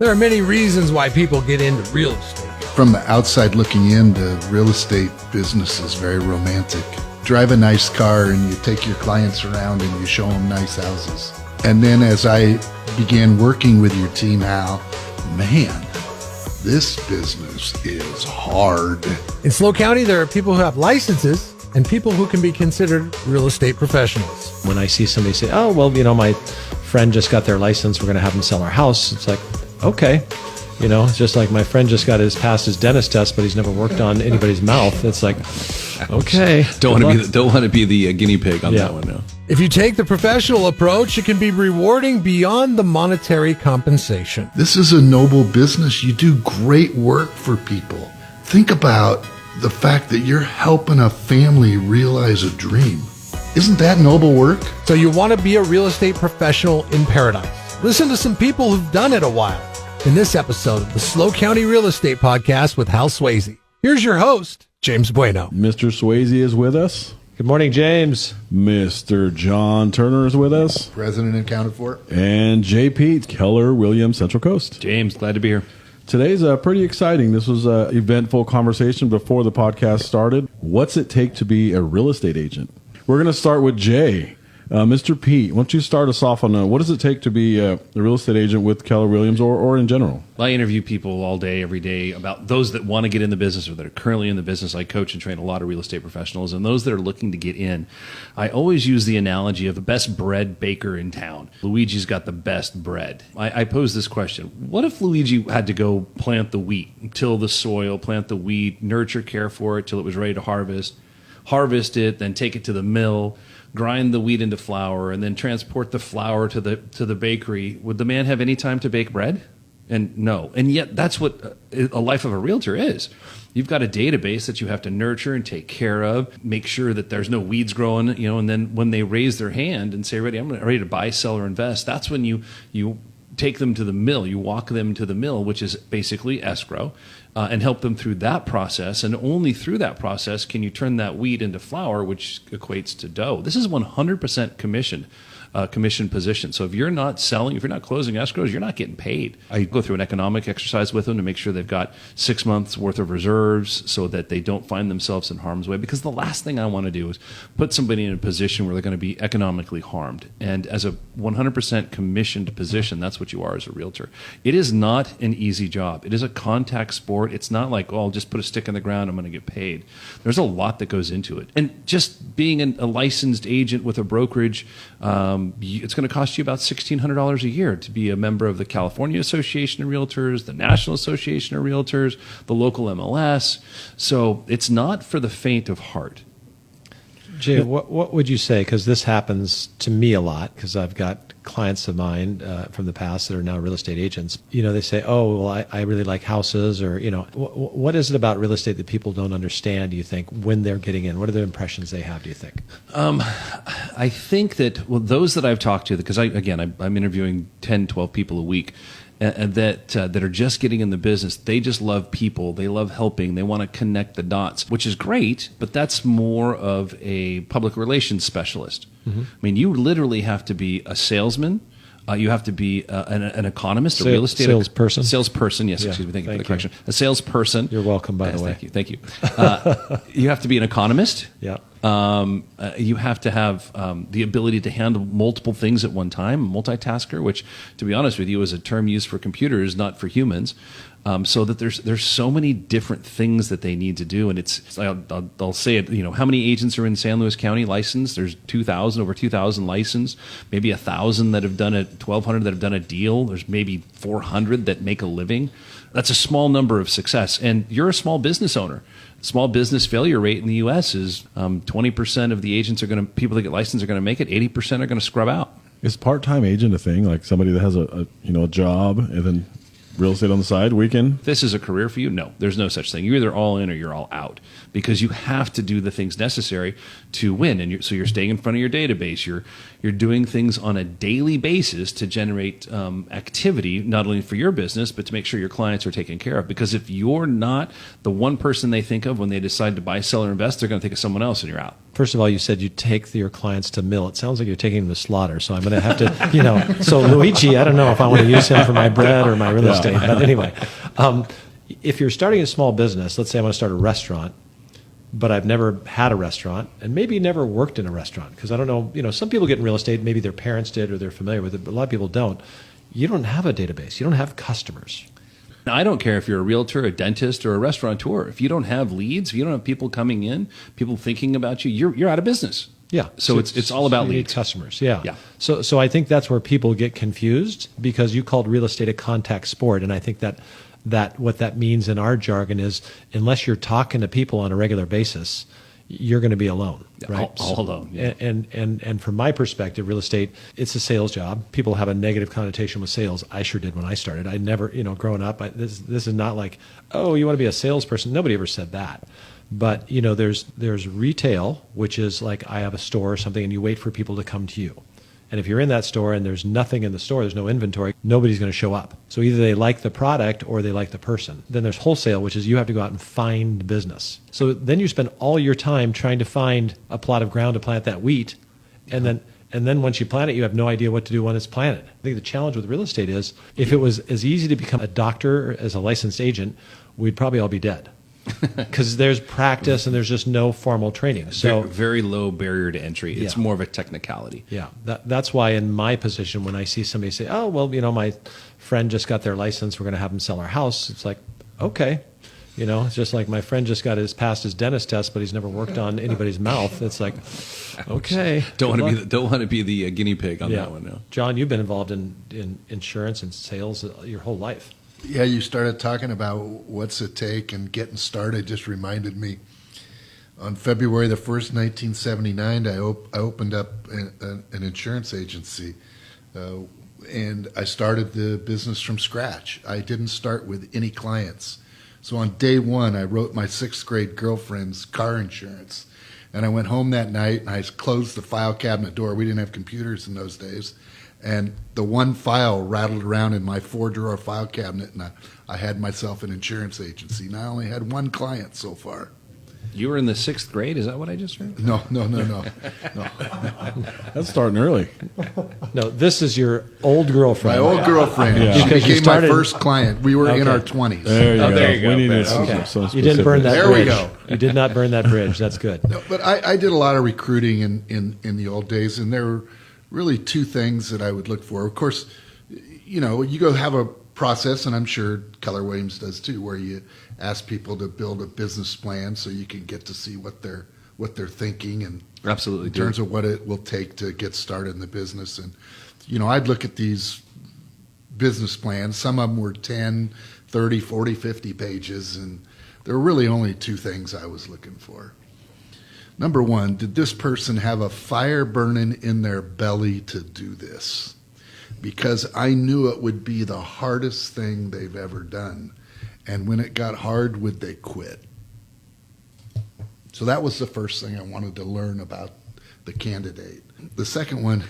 There are many reasons why people get into real estate. From the outside looking in, the real estate business is very romantic. Drive a nice car and you take your clients around and you show them nice houses. And then as I began working with your team, Hal, man, this business is hard. In SLO County, there are people who have licenses and people who can be considered real estate professionals. When I see somebody say, oh, well, my friend just got their license, we're going to have them sell our house. It's like, okay. It's just like my friend just passed his dentist test, but he's never worked on anybody's mouth. It's like, okay. Don't want to be the guinea pig on that one, no. If you take the professional approach, it can be rewarding beyond the monetary compensation. This is a noble business. You do great work for people. Think about the fact that you're helping a family realize a dream. Isn't that noble work? So you want to be a real estate professional in paradise. Listen to some people who've done it a while in this episode of the SLO County Real Estate Podcast with Hal Swayze. Here's your host, James Bueno. Mr. Swayze is with us. Good morning, James. Mr. John Turner is with us. President accounted for. And JP, Keller, Williams, Central Coast. James, glad to be here. Today's pretty exciting. This was an eventful conversation before the podcast started. What's it take to be a real estate agent? We're going to start with Jay. Mr. Pete, why don't you start us off on what does it take to be a real estate agent with Keller Williams or in general? Well, I interview people all day, every day about those that want to get in the business or that are currently in the business. I coach and train a lot of real estate professionals, and those that are looking to get in. I always use the analogy of the best bread baker in town. Luigi's got the best bread. I pose this question. What if Luigi had to go plant the wheat, till the soil, plant the wheat, nurture, care for it till it was ready to harvest it, then take it to the mill, grind the wheat into flour, and then transport the flour to the bakery? Would the man have any time to bake bread? And no. And yet that's what a life of a realtor is. You've got a database that you have to nurture and take care of, make sure that there's no weeds growing, and then when they raise their hand and say, I'm ready to buy, sell, or invest, that's when you take them to the mill. You walk them to the mill, which is basically escrow, and help them through that process. And only through that process can you turn that wheat into flour, which equates to dough. This is 100% commission position. So if you're not selling, if you're not closing escrows, you're not getting paid. I go through an economic exercise with them to make sure they've got 6 months worth of reserves so that they don't find themselves in harm's way. Because the last thing I want to do is put somebody in a position where they're going to be economically harmed. And as a 100% commissioned position, that's what you are as a realtor. It is not an easy job. It is a contact sport. It's not like, I'll just put a stick in the ground, I'm going to get paid. There's a lot that goes into it. And just being a licensed agent with a brokerage, it's going to cost you about $1,600 a year to be a member of the California Association of Realtors, the National Association of Realtors, the local MLS. So it's not for the faint of heart. Jay, what would you say? Because this happens to me a lot, because I've got clients of mine from the past that are now real estate agents. They say, oh, well, I really like houses, or, what is it about real estate that people don't understand, do you think, when they're getting in? What are the impressions they have, do you think? I think that, those that I've talked to, because I'm interviewing 10, 12 people a week, that are just getting in the business. They just love people. They love helping. They want to connect the dots, which is great, but that's more of a public relations specialist. Mm-hmm. I mean, you literally have to be a salesman. You have to be an economist, a real estate salesperson. Salesperson, yes. Yeah, excuse me. Thank you for the correction. A salesperson. You're welcome, by the way. Thank you. You have to be an economist. Yeah. You have to have the ability to handle multiple things at one time, a multitasker, which, to be honest with you, is a term used for computers, not for humans. So that there's so many different things that they need to do, and I'll say it. How many agents are in San Luis County licensed? There's over 2,000 licensed. Maybe 1,000 that have done it. 1,200 that have done a deal. There's maybe 400 that make a living. That's a small number of success, and you're a small business owner. Small business failure rate in the U.S. is 20% of the agents people that get licensed are going to make it. 80% are going to scrub out. Is part-time agent a thing? Like somebody that has a job and then real estate on the side, weekend? This is a career for you? No, there's no such thing. You're either all in or you're all out, because you have to do the things necessary to win. And so you're staying in front of your database. You're doing things on a daily basis to generate activity, not only for your business, but to make sure your clients are taken care of. Because if you're not the one person they think of when they decide to buy, sell, or invest, they're going to think of someone else and you're out. First of all, you said you take your clients to mill. It sounds like you're taking them to slaughter. So I'm going to have to, so Luigi, I don't know if I want to use him for my bread or my real estate. explain. But anyway, if you're starting a small business, let's say I want to start a restaurant, but I've never had a restaurant and maybe never worked in a restaurant because I don't know, some people get in real estate, maybe their parents did or they're familiar with it, but a lot of people don't. You don't have a database. You don't have customers. Now, I don't care if you're a realtor, a dentist, or a restaurateur. If you don't have leads, if you don't have people coming in, people thinking about you, you're out of business. Yeah. So it's all about you need leads. customers. Yeah. Yeah. So I think that's where people get confused because you called real estate a contact sport. And I think that what that means in our jargon is unless you're talking to people on a regular basis, you're going to be alone, right? All alone. Yeah. And from my perspective, real estate, it's a sales job. People have a negative connotation with sales. I sure did when I started. I never, growing up, this is not like, oh, you want to be a salesperson. Nobody ever said that. But, there's retail, which is like I have a store or something and you wait for people to come to you. And if you're in that store and there's nothing in the store, there's no inventory, nobody's going to show up. So either they like the product or they like the person. Then there's wholesale, which is you have to go out and find business. So then you spend all your time trying to find a plot of ground to plant that wheat. And then once you plant it, you have no idea what to do when it's planted. I think the challenge with real estate is if it was as easy to become a doctor as a licensed agent, we'd probably all be dead. Because there's practice and there's just no formal training. So very low barrier to entry. It's more of a technicality. Yeah, that's why in my position, when I see somebody say, "Oh, well, my friend just got their license. We're going to have them sell our house," it's like, okay, it's just like my friend just passed his dentist test, but he's never worked on anybody's mouth. It's like, okay, don't want to be the guinea pig on that one. No. John, you've been involved in insurance and sales your whole life. Yeah, you started talking about what's it take and getting started just reminded me. On February the 1st, 1979, I opened up an insurance agency, and I started the business from scratch. I didn't start with any clients. So on day one, I wrote my 6th grade girlfriend's car insurance, and I went home that night, and I closed the file cabinet door. We didn't have computers in those days. And the one file rattled around in my 4-drawer file cabinet, and I had myself an insurance agency. And I only had one client so far. You were in the 6th grade? Is that what I just heard? No. That's starting early. No, this is your old girlfriend. My old girlfriend. Yeah. She Because you became started- my first client. We were in Okay. our 20s. There you go. there you go. We need Okay. some You didn't burn that There bridge. we go. You did not burn that bridge. That's good. No, but I did a lot of recruiting in the old days, and there were really 2 things that I would look for. Of course, you go have a process, and I'm sure Keller Williams does too, where you ask people to build a business plan so you can get to see what they're thinking and Absolutely. in terms of what it will take to get started in the business. And I'd look at these business plans. Some of them were 10, 30, 40, 50 pages, and there were really only 2 things I was looking for. Number one, did this person have a fire burning in their belly to do this? Because I knew it would be the hardest thing they've ever done. And when it got hard, would they quit? So that was the first thing I wanted to learn about the candidate. The second one,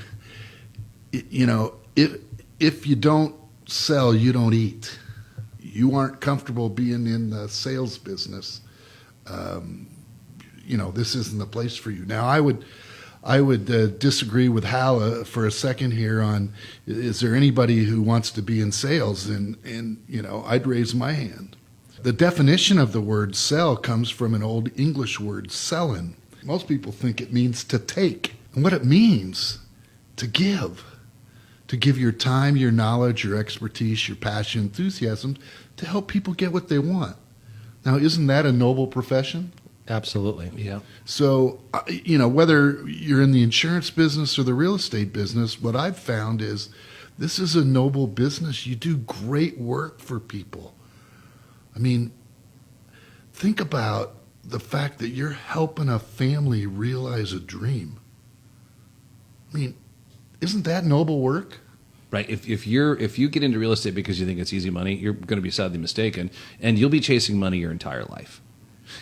if you don't sell, you don't eat. You aren't comfortable being in the sales business. This isn't the place for you. Now, I would disagree with Hal for a second here on, is there anybody who wants to be in sales? And I'd raise my hand. The definition of the word sell comes from an old English word, sellin'. Most people think it means to take. And what it means, to give your time, your knowledge, your expertise, your passion, enthusiasm to help people get what they want. Now, isn't that a noble profession? Absolutely. Yeah. So, whether you're in the insurance business or the real estate business, what I've found is this is a noble business. You do great work for people. I mean, think about the fact that you're helping a family realize a dream. I mean, isn't that noble work? Right. If you get into real estate because you think it's easy money, you're going to be sadly mistaken, and you'll be chasing money your entire life.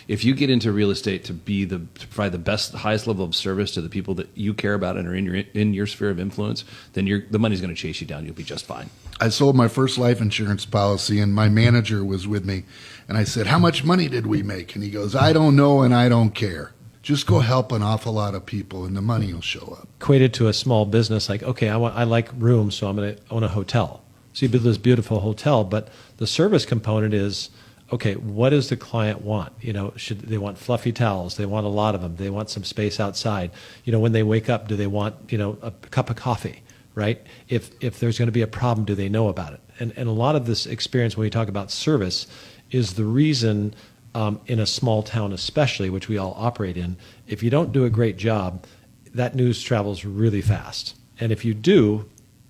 If you get into real estate to provide the best, highest level of service to the people that you care about and are in your sphere of influence, then the money's going to chase you down. You'll be just fine. I sold my first life insurance policy, and my manager was with me, and I said, "How much money did we make?" And he goes, "I don't know, and I don't care. Just go help an awful lot of people, and the money will show up." Equated to a small business, like, okay, I like rooms, so I'm going to own a hotel. So you build this beautiful hotel, but the service component is, okay, what does the client want? Should they want fluffy towels? They want a lot of them. They want some space outside. When they wake up, do they want, a cup of coffee, right? If there's going to be a problem, do they know about it? And a lot of this experience when we talk about service is the reason in a small town especially, which we all operate in, if you don't do a great job, that news travels really fast. And if you do,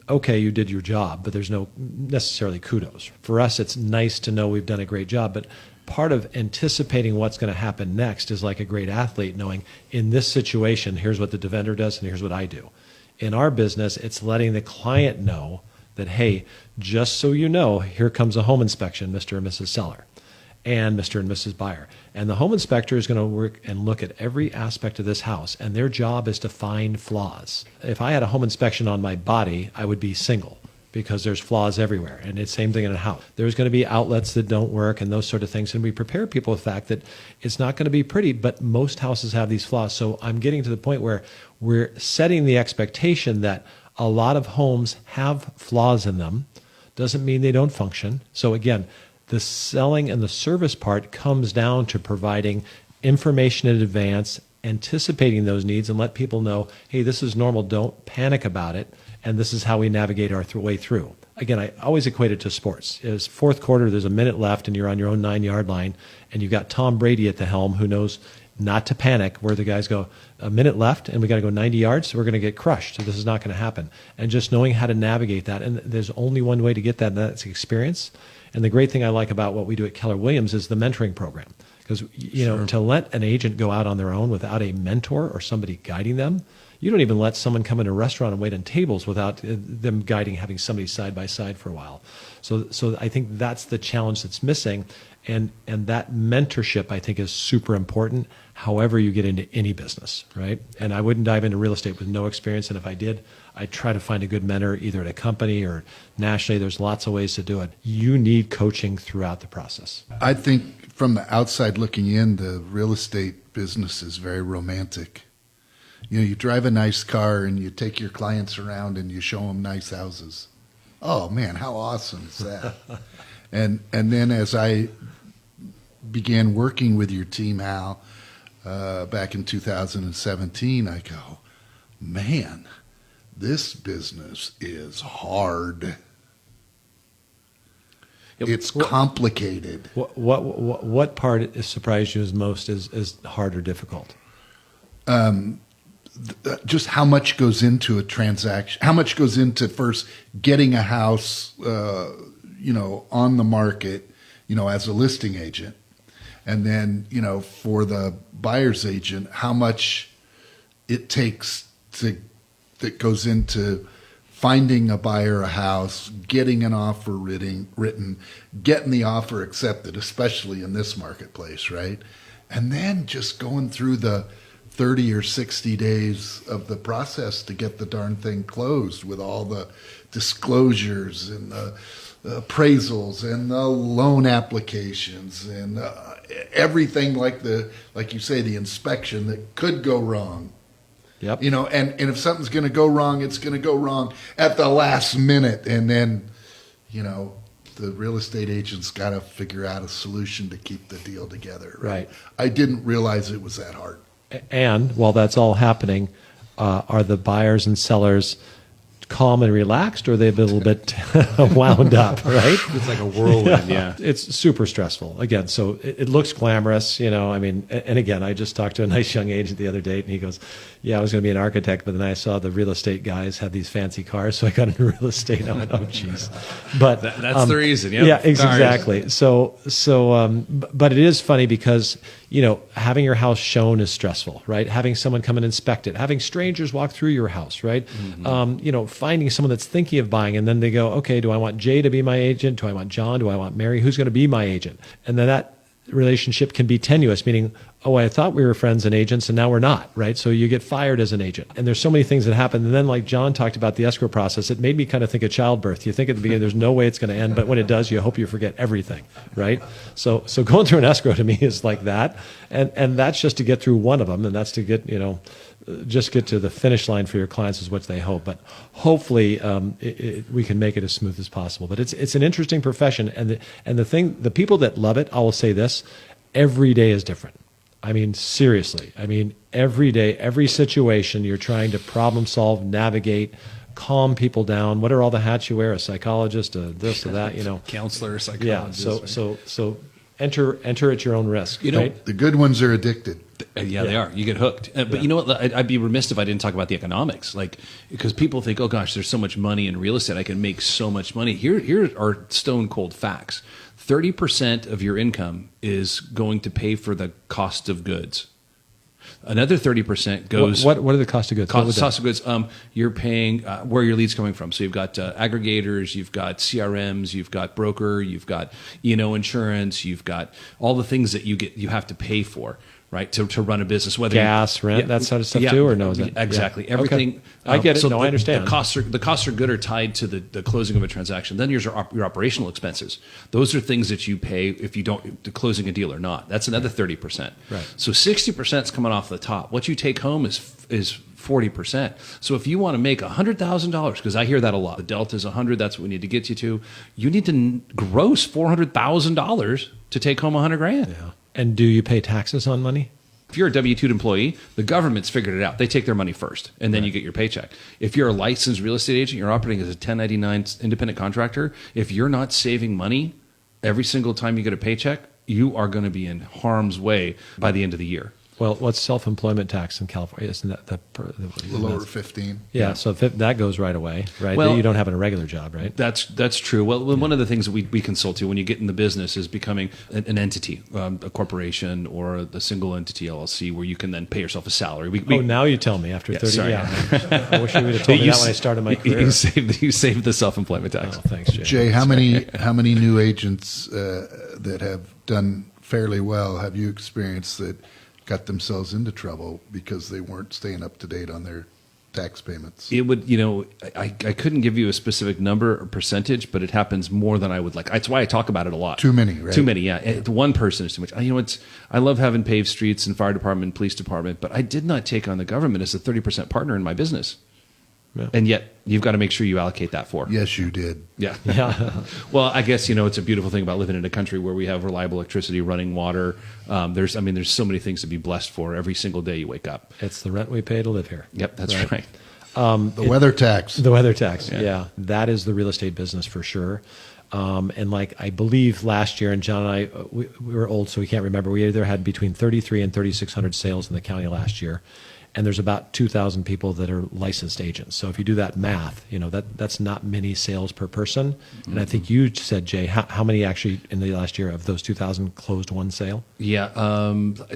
okay, you did your job, but there's no necessarily kudos. For us, it's nice to know we've done a great job, but part of anticipating what's going to happen next is like a great athlete knowing in this situation, here's what the vendor does and here's what I do. In our business, it's letting the client know that, hey, just so you know, here comes a home inspection, Mr. and Mrs. Seller, and Mr. and Mrs. Buyer. And the home inspector is going to work and look at every aspect of this house, and their job is to find flaws. If I had a home inspection on my body, I would be single because there's flaws everywhere. And it's the same thing in a house. There's going to be outlets that don't work and those sort of things. And we prepare people with the fact that it's not going to be pretty, but most houses have these flaws. So I'm getting to the point where we're setting the expectation that a lot of homes have flaws in them. Doesn't mean they don't function. So again, the selling and the service part comes down to providing information in advance, anticipating those needs, and let people know, hey, this is normal, don't panic about it, and this is how we navigate our way through. Again, I always equate it to sports. It's fourth quarter, there's a minute left, and you're on your own 9-yard line, and you've got Tom Brady at the helm who knows not to panic, where the guys go, a minute left, and we got to go 90 yards, so we're going to get crushed, so this is not going to happen. And just knowing how to navigate that, and there's only one way to get that, and that's experience. And the great thing I like about what we do at Keller Williams is the mentoring program. Because, to let an agent go out on their own without a mentor or somebody guiding them, you don't even let someone come in a restaurant and wait on tables without them guiding, having somebody side by side for a while. So I think that's the challenge that's missing. And that mentorship, I think, is super important, however you get into any business, right? And I wouldn't dive into real estate with no experience. And if I did, I'd try to find a good mentor, either at a company or nationally. There's lots of ways to do it. You need coaching throughout the process. I think from the outside looking in, the real estate business is very romantic. You drive a nice car and you take your clients around and you show them nice houses. Oh, man, how awesome is that? And then as I began working with your team, Al, back in 2017, I go, man, this business is hard. It's complicated. What part surprised you as most is hard or difficult? Just how much goes into a transaction, how much goes into first getting a house, on the market, as a listing agent. And then, for the buyer's agent, how much it takes that goes into finding a buyer a house, getting an offer written, getting the offer accepted, especially in this marketplace, right? And then just going through the 30 or 60 days of the process to get the darn thing closed with all the disclosures and the appraisals and the loan applications and everything like you say, the inspection that could go wrong. Yep. And if something's going to go wrong, it's going to go wrong at the last minute. And then, the real estate agent's got to figure out a solution to keep the deal together. Right. I didn't realize it was that hard. And while that's all happening, are the buyers and sellers calm and relaxed, or are they a little bit wound up, right? It's like a whirlwind, yeah. It's super stressful. Again, so it looks glamorous, and again, I just talked to a nice young agent the other day, and he goes, yeah, I was going to be an architect, but then I saw the real estate guys had these fancy cars, so I got into real estate. I went, oh, geez. But that's the reason, yeah. Yeah, exactly. But it is funny because, having your house shown is stressful, right? Having someone come and inspect it, having strangers walk through your house, right? Mm-hmm. Finding someone that's thinking of buying, and then they go, okay, do I want Jay to be my agent? Do I want John? Do I want Mary? Who's going to be my agent? And then that relationship can be tenuous, meaning, oh, I thought we were friends and agents and now we're not, right? So you get fired as an agent. And there's so many things that happen. And then like John talked about the escrow process, it made me kind of think of childbirth. You think at the beginning, there's no way it's going to end, but when it does, you hope you forget everything, right? So going through an escrow to me is like that. And that's just to get through one of them. And that's to get, just get to the finish line for your clients is what they hope. But hopefully we can make it as smooth as possible. But it's an interesting profession. And the people that love it, I will say this, every day is different. I mean, seriously. I mean, every day, every situation, you're trying to problem solve, navigate, calm people down. What are all the hats you wear? A psychologist, this, or that, Counselor, psychologist. Yeah, so enter at your own risk. Right? The good ones are addicted. Yeah, they are. You get hooked. But you know what? I'd be remiss if I didn't talk about the economics. Because people think, oh gosh, there's so much money in real estate. I can make so much money. Here are stone cold facts. 30% of your income is going to pay for the cost of goods. Another 30% goes. What are the cost of goods? Cost of goods. You're paying where your lead's coming from. So you've got aggregators, you've got CRMs, you've got broker, you've got insurance, you've got all the things that you have to pay for. Right, to run a business, whether gas, rent, that sort of stuff too, or no? Is that, exactly everything? Okay. I get it. So I understand. The costs are good are tied to the closing of a transaction. Then your operational expenses. Those are things that you pay if you don't closing a deal or not. That's another 30%. Right. So 60% is coming off the top. What you take home is 40%. So if you want to make $100,000, because I hear that a lot, the delta is 100. That's what we need to get you to. You need to gross $400,000 to take home $100,000. Yeah. And do you pay taxes on money? If you're a W-2 employee, the government's figured it out. They take their money first, and then you get your paycheck. If you're a licensed real estate agent, you're operating as a 1099 independent contractor, if you're not saving money every single time you get a paycheck, you are going to be in harm's way by the end of the year. Well, what's self-employment tax in California? Isn't that A little over 15. Yeah, so if that goes right away, right? Well, you don't have a regular job, right? That's true. Well, one of the things that we consult to when you get in the business is becoming an entity, a corporation or a single entity LLC, where you can then pay yourself a salary. Now you tell me after 30. Sorry. Yeah, I wish you would have told me that when I started my career. You saved the self-employment tax. Oh, thanks, Jay. Jay, how many new agents that have done fairly well have you experienced that got themselves into trouble because they weren't staying up to date on their tax payments? It would, I couldn't give you a specific number or percentage, but it happens more than I would like. That's why I talk about it a lot. Too many, right? Too many, yeah. One person is too much. I love having paved streets and fire department, police department, but I did not take on the government as a 30% partner in my business. Yeah. And yet, you've got to make sure you allocate that for. Yes, you did. Yeah. Well, I guess, it's a beautiful thing about living in a country where we have reliable electricity, running water. There's so many things to be blessed for every single day you wake up. It's the rent we pay to live here. Yep, that's right. The weather tax. The weather tax, yeah. That is the real estate business for sure. And I believe last year, and John and I, we were old, so we can't remember. We either had between 3,300 and 3,600 sales in the county last year. And there's about 2,000 people that are licensed agents. So if you do that math, that's not many sales per person. And I think you said, Jay, how many actually in the last year of those 2,000 closed one sale? Yeah,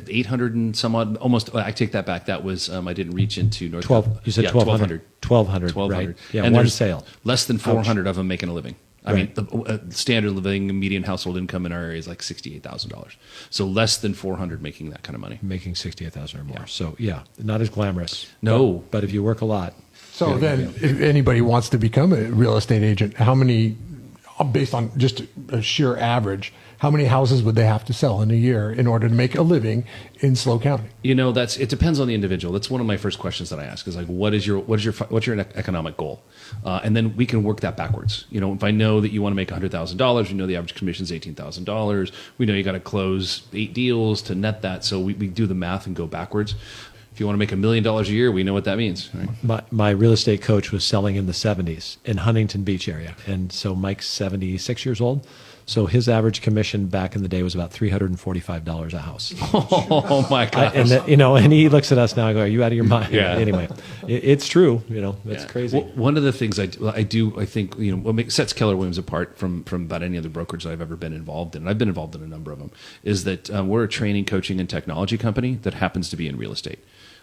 800 and some odd, almost. I take that back. That was I didn't reach into North. 12. You said 1,200. 1,200. Right? Yeah, and one sale. Less than 400 of them making a living. I mean, the standard living median household income in our area is like $68,000. So less than 400 making that kind of money. Making $68,000 or more. Yeah. So not as glamorous. No, but if you work a lot. So then, if anybody wants to become a real estate agent, how many, based on just a sheer average, how many houses would they have to sell in a year in order to make a living in SLO County? It depends on the individual. That's one of my first questions that I ask is what's your economic goal? And then we can work that backwards. If I know that you want to make $100,000, we know the average commission is $18,000. We know you got to close 8 deals to net that. So we do the math and go backwards. If you want to make $1 million a year, we know what that means. Right? My real estate coach was selling in the 70s in Huntington Beach area. And so Mike's 76 years old. So his average commission back in the day was about $345 a house. Oh my gosh! And he looks at us now and goes, "Are you out of your mind?" Yeah. Anyway, it's true. It's crazy. Well, one of the things I think what sets Keller Williams apart from about any other brokerage that I've ever been involved in, and I've been involved in a number of them, is that we're a training, coaching, and technology company that happens to be in real estate.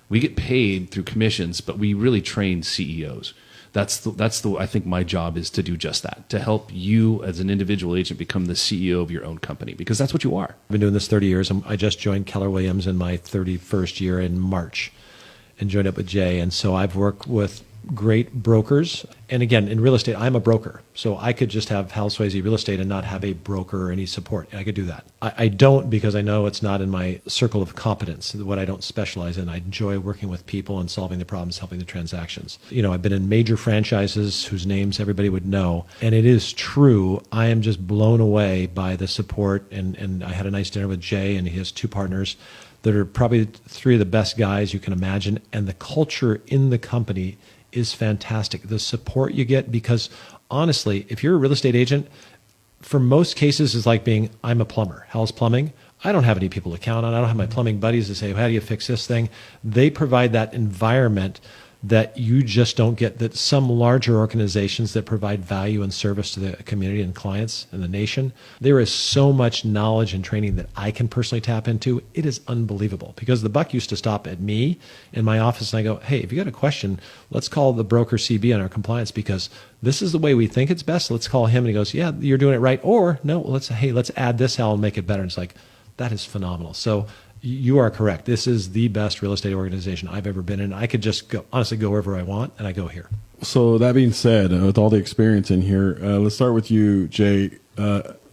We get paid through commissions, but we really train CEOs. I think my job is to do just that, to help you as an individual agent become the CEO of your own company, because that's what you are. I've been doing this 30 years. I just joined Keller Williams in my 31st year in March and joined up with Jay. And so I've worked with great brokers. And again, in real estate, I'm a broker. So I could just have Hal Swayze Real Estate and not have a broker or any support. I could do that. I don't, because I know it's not in my circle of competence, what I don't specialize in. I enjoy working with people and solving the problems, helping the transactions. I've been in major franchises whose names everybody would know. And it is true. I am just blown away by the support. And I had a nice dinner with Jay, and he has two partners that are probably three of the best guys you can imagine. And the culture in the company is fantastic. The support you get, because honestly, if you're a real estate agent, for most cases it's like I'm a plumber. Hal's Plumbing. I don't have any people to count on. I don't have my plumbing buddies to say, how do you fix this thing? They provide that environment that you just don't get, that some larger organizations that provide value and service to the community and clients and the nation. There is so much knowledge and training that I can personally tap into. It is unbelievable, because the buck used to stop at me in my office, and I go, hey, if you got a question, let's call the broker CB on our compliance, because this is the way we think it's best. Let's call him. And he goes, yeah, you're doing it right. Or no, let's add this, Al, and make it better. And it's like, that is phenomenal. So you are correct. This is the best real estate organization I've ever been in. I could just go wherever I want, and I go here. So that being said, with all the experience in here, let's start with you, Jay.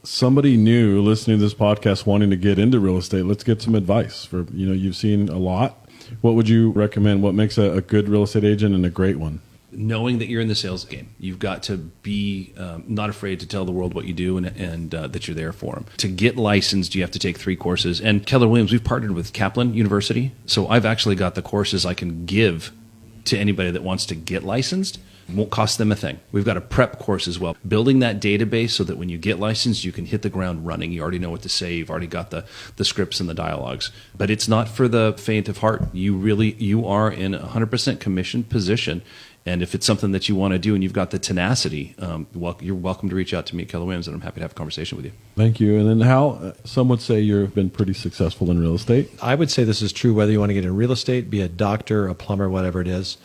Somebody new listening to this podcast wanting to get into real estate, let's get some advice. For you've seen a lot. What would you recommend? What makes a good real estate agent and a great one? Knowing that you're in the sales game, you've got to be not afraid to tell the world what you do and that you're there for them. To get licensed, you have to take 3 courses. And Keller Williams, we've partnered with Kaplan University, so I've actually got the courses I can give to anybody that wants to get licensed. It won't cost them a thing. We've got a prep course as well, building that database so that when you get licensed, you can hit the ground running. You already know what to say. You've already got the scripts and the dialogues. But it's not for the faint of heart. You are in a 100% commissioned position. And if it's something that you want to do and you've got the tenacity, you're welcome to reach out to me at Keller Williams, and I'm happy to have a conversation with you. Thank you. And then Hal, some would say you've been pretty successful in real estate. I would say this is true whether you want to get in real estate, be a doctor, a plumber, whatever it is.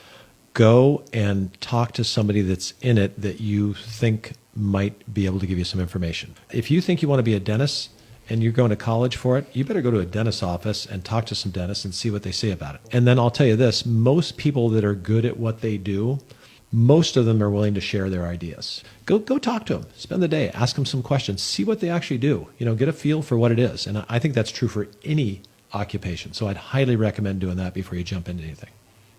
Go and talk to somebody that's in it that you think might be able to give you some information. If you think you want to be a dentist and you're going to college for it, you better go to a dentist's office and talk to some dentists and see what they say about it. And then I'll tell you this, most people that are good at what they do, most of them are willing to share their ideas. Go talk to them, spend the day, ask them some questions, see what they actually do, get a feel for what it is. And I think that's true for any occupation. So I'd highly recommend doing that before you jump into anything.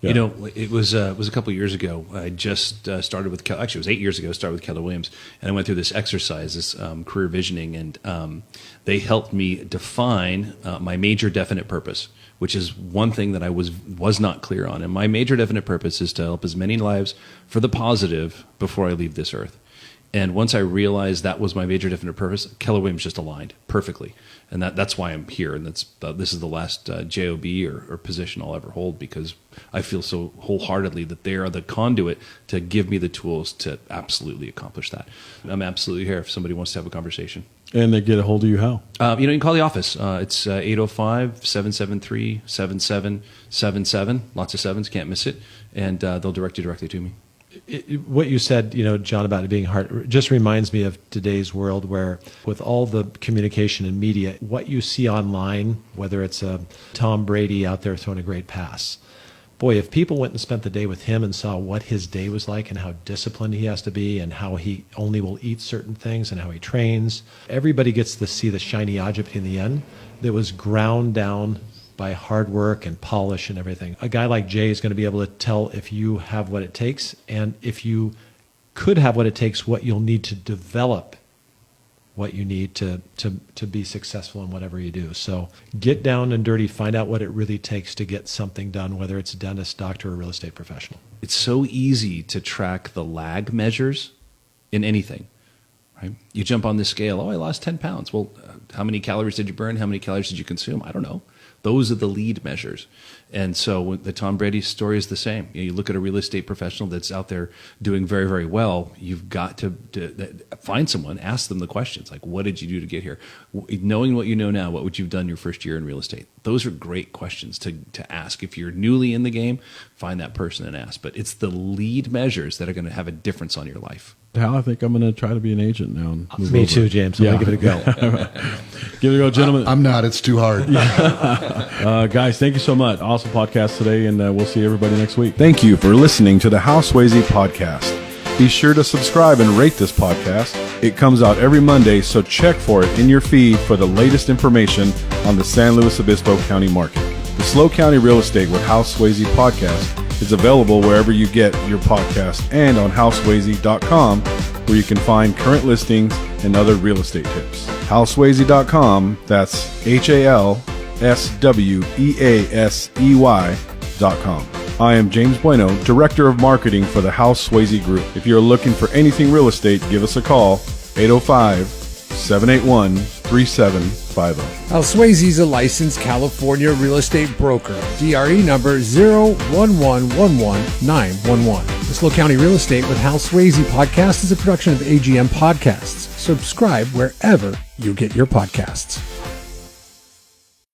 Yeah. It was a couple of years ago. I just started with Keller. Actually, it was 8 years ago. I started with Keller Williams, and I went through this exercise, this career visioning, and they helped me define my major definite purpose, which is one thing that I was not clear on. And my major definite purpose is to help as many lives for the positive before I leave this earth. And once I realized that was my major definite purpose, Keller Williams just aligned perfectly. And that's why I'm here. And this is the last JOB or position I'll ever hold, because I feel so wholeheartedly that they are the conduit to give me the tools to absolutely accomplish that. I'm absolutely here if somebody wants to have a conversation. And they get a hold of you how? You can call the office. It's 805-773-7777. Lots of sevens, can't miss it. And they'll direct you directly to me. What you said, John, about it being hard, just reminds me of today's world where with all the communication and media, what you see online, whether it's a Tom Brady out there throwing a great pass, boy, if people went and spent the day with him and saw what his day was like and how disciplined he has to be and how he only will eat certain things and how he trains, everybody gets to see the shiny object in the end that was ground down by hard work and polish and everything. A guy like Jay is going to be able to tell if you have what it takes, and if you could have what it takes, what you'll need to develop what you need to be successful in whatever you do. So get down and dirty, find out what it really takes to get something done, whether it's a dentist, doctor, or real estate professional. It's so easy to track the lag measures in anything. Right? You jump on this scale, I lost 10 pounds. Well, How many calories did you burn? How many calories did you consume? I don't know. Those are the lead measures. And so the Tom Brady story is the same. You look at a real estate professional that's out there doing very, very well. You've got to find someone, ask them the questions like, what did you do to get here? Knowing what you know now, what would you have done your first year in real estate? Those are great questions to ask. If you're newly in the game, find that person and ask. But it's the lead measures that are going to have a difference on your life. Hal, I think I'm going to try to be an agent now. And move Me over. too, James. I'm going to give it a go. Give it a go, gentlemen. I'm not. It's too hard. Guys, thank you so much. Awesome podcast today, and we'll see everybody next week. Thank you for listening to the Hal Swayze podcast. Be sure to subscribe and rate this podcast. It comes out every Monday, so check for it in your feed for the latest information on the San Luis Obispo County market. The Slow County Real Estate with Hal Swayze podcast is available wherever you get your podcast and on halswayze.com, where you can find current listings and other real estate tips. halswayze.com, that's HALSWEASEY.com. I am James Bueno, Director of Marketing for the Hal Swayze Group. If you're looking for anything real estate, give us a call, 805-781-3750. Hal Swayze is a licensed California real estate broker. DRE number 01111-911. The Slow County Real Estate with Hal Swayze podcast is a production of AGM Podcasts. Subscribe wherever you get your podcasts.